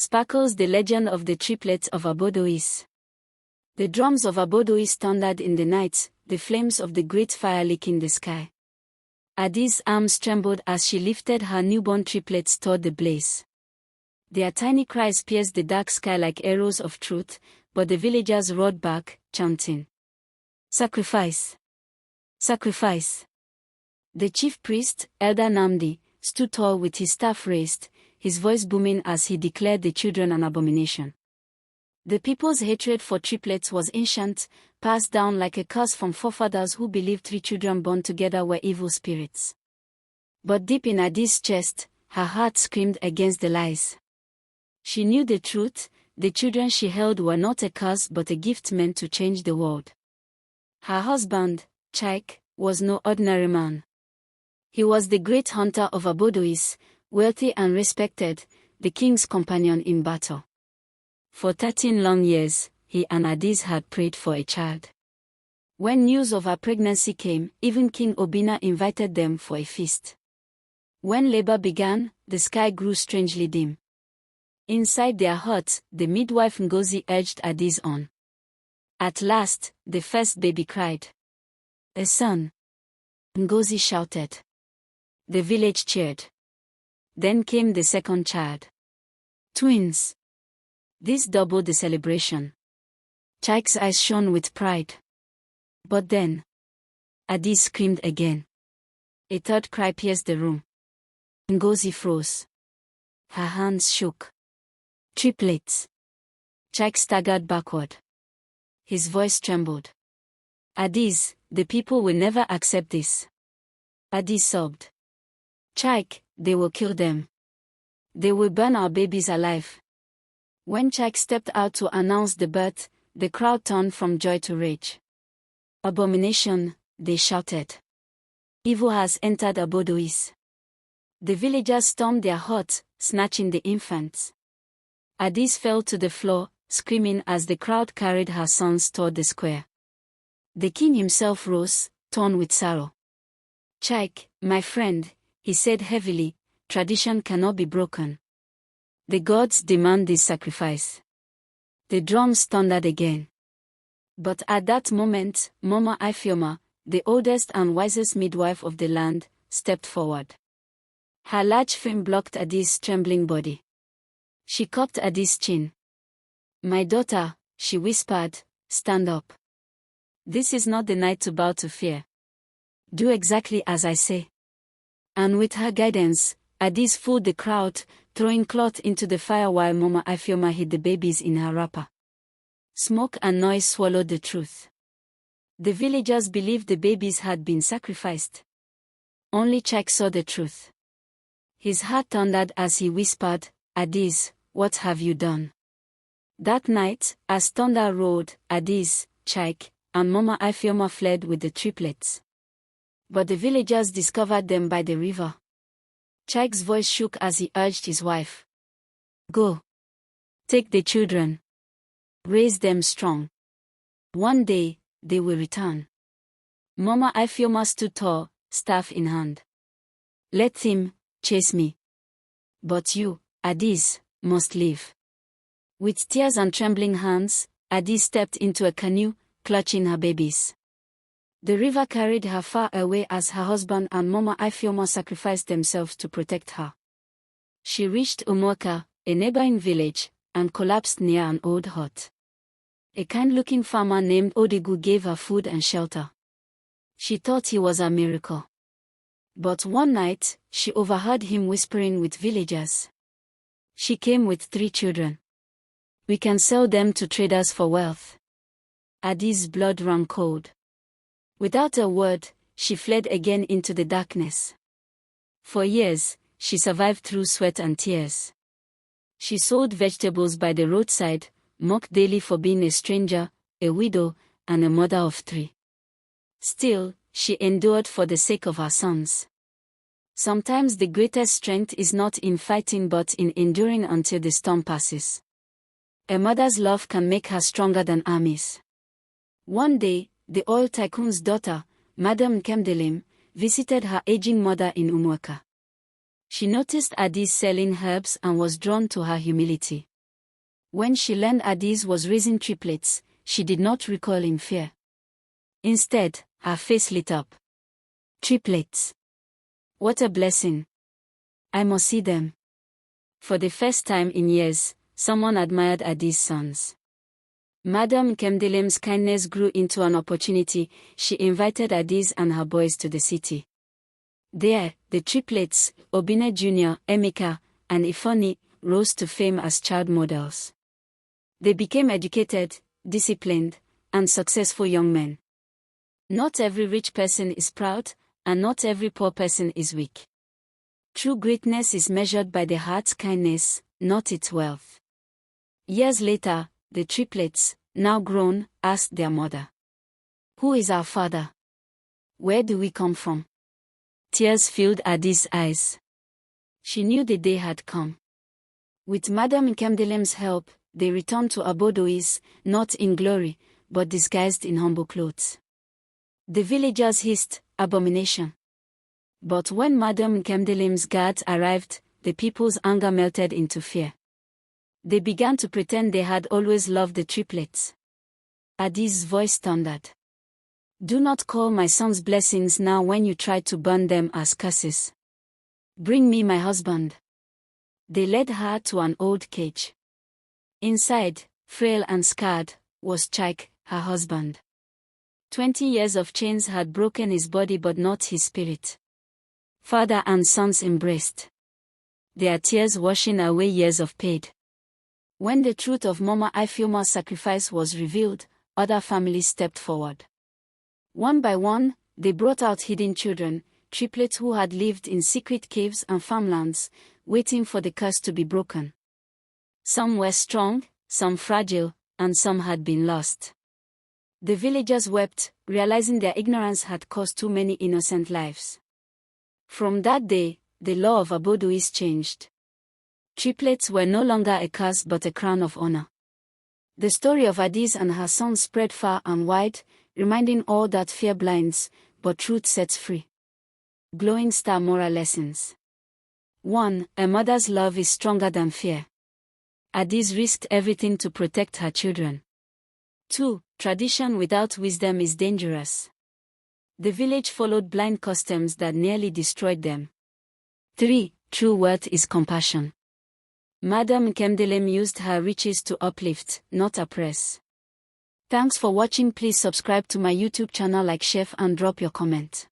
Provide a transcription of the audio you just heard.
sparkles the legend of the triplets of Abodois. The drums of Abodois thundered in the night, the flames of the great fire licking the sky. Adi's arms trembled as she lifted her newborn triplets toward the blaze. Their tiny cries pierced the dark sky like arrows of truth, but the villagers roared back, chanting, "Sacrifice! Sacrifice!" The chief priest, Elder Namdi, stood tall with his staff raised, his voice booming as he declared the children an abomination. The people's hatred for triplets was ancient, passed down like a curse from forefathers who believed 3 children born together were evil spirits. But deep in Adi's chest, her heart screamed against the lies. She knew the truth: the children she held were not a curse but a gift meant to change the world. Her husband, Chaik, was no ordinary man. He was the great hunter of Abodois, wealthy and respected, the king's companion in battle. For 13 long years, he and Adis had prayed for a child. When news of her pregnancy came, even King Obina invited them for a feast. When labor began, the sky grew strangely dim. Inside their hut, the midwife Ngozi urged Adis on. At last, the first baby cried. "A son!" Ngozi shouted. The village cheered. Then came the second child. Twins! This doubled the celebration. Chaik's eyes shone with pride. But then, Adis screamed again. A third cry pierced the room. Ngozi froze. Her hands shook. Triplets! Chaik staggered backward. His voice trembled. Adis, the people will never accept this. Adis sobbed. Chaik, they will kill them. They will burn our babies alive. When Chaik stepped out to announce the birth, the crowd turned from joy to rage. Abomination, they shouted. Evil has entered Abodois. The villagers stormed their hut, snatching the infants. Adis fell to the floor, screaming as the crowd carried her sons toward the square. The king himself rose, torn with sorrow. Chaik, my friend, he said heavily, tradition cannot be broken. The gods demand this sacrifice. The drums thundered again. But at that moment, Mama Ifeoma, the oldest and wisest midwife of the land, stepped forward. Her large frame blocked Adis' trembling body. She cupped Adis' chin. My daughter, she whispered, stand up. This is not the night to bow to fear. Do exactly as I say. And with her guidance, Adis fooled the crowd, throwing cloth into the fire while Mama Ifeoma hid the babies in her wrapper. Smoke and noise swallowed the truth. The villagers believed the babies had been sacrificed. Only Chaik saw the truth. His heart thundered as he whispered, Adis, what have you done? That night, as thunder roared, Adis, Chaik, and Mama Ifeoma fled with the triplets. But the villagers discovered them by the river. Chaik's voice shook as he urged his wife. Go. Take the children. Raise them strong. One day, they will return. Mama Ifeoma stood tall, staff in hand. Let him chase me. But you, Adis, must live. With tears and trembling hands, Adis stepped into a canoe, clutching her babies. The river carried her far away as her husband and Mama Ifeoma sacrificed themselves to protect her. She reached Umuoka, a neighboring village, and collapsed near an old hut. A kind-looking farmer named Odigu gave her food and shelter. She thought he was a miracle. But one night, she overheard him whispering with villagers. She came with 3 children. We can sell them to traders for wealth. Adis' blood ran cold. Without a word, she fled again into the darkness. For years, she survived through sweat and tears. She sold vegetables by the roadside, mocked daily for being a stranger, a widow, and a mother of 3. Still, she endured for the sake of her sons. Sometimes the greatest strength is not in fighting but in enduring until the storm passes. A mother's love can make her stronger than armies. One day, the oil tycoon's daughter, Madame Nkemdelim, visited her aging mother in Umuoka. She noticed Adis selling herbs and was drawn to her humility. When she learned Addis was raising triplets, she did not recoil in fear. Instead, her face lit up. Triplets. What a blessing. I must see them. For the first time in years, someone admired Addis' sons. Madame Kemdelem's kindness grew into an opportunity. She invited Addis and her boys to the city. There, the triplets, Obinna Jr., Emeka, and Ifeanyi, rose to fame as child models. They became educated, disciplined, and successful young men. Not every rich person is proud, and not every poor person is weak. True greatness is measured by the heart's kindness, not its wealth. Years later, the triplets, now grown, asked their mother, "Who is our father? Where do we come from?" Tears filled Addis' eyes. She knew the day had come. With Madame Kemdelem's help, they returned to Abodois, not in glory, but disguised in humble clothes. The villagers hissed, "Abomination!" But when Madame Kemdelem's guards arrived, the people's anger melted into fear. They began to pretend they had always loved the triplets. Addis' voice thundered. "Do not call my sons blessings now when you try to burn them as curses. Bring me my husband." They led her to an old cage. Inside, frail and scarred, was Chike, her husband. 20 years of chains had broken his body but not his spirit. Father and sons embraced, their tears washing away years of pain. When the truth of Mama Ifeoma's sacrifice was revealed, other families stepped forward. One by one, they brought out hidden children, triplets who had lived in secret caves and farmlands, waiting for the curse to be broken. Some were strong, some fragile, and some had been lost. The villagers wept, realizing their ignorance had cost too many innocent lives. From that day, the law of Abodois changed. Triplets were no longer a curse but a crown of honor. The story of Addis and her sons spread far and wide, reminding all that fear blinds, but truth sets free. Glowing Star Moral Lessons. 1. A mother's love is stronger than fear. Addis risked everything to protect her children. 2. Tradition without wisdom is dangerous. The village followed blind customs that nearly destroyed them. 3. True worth is compassion. Madame Kemdelem used her riches to uplift, not oppress. Thanks for watching. Please subscribe to my YouTube channel, like, share, and drop your comment.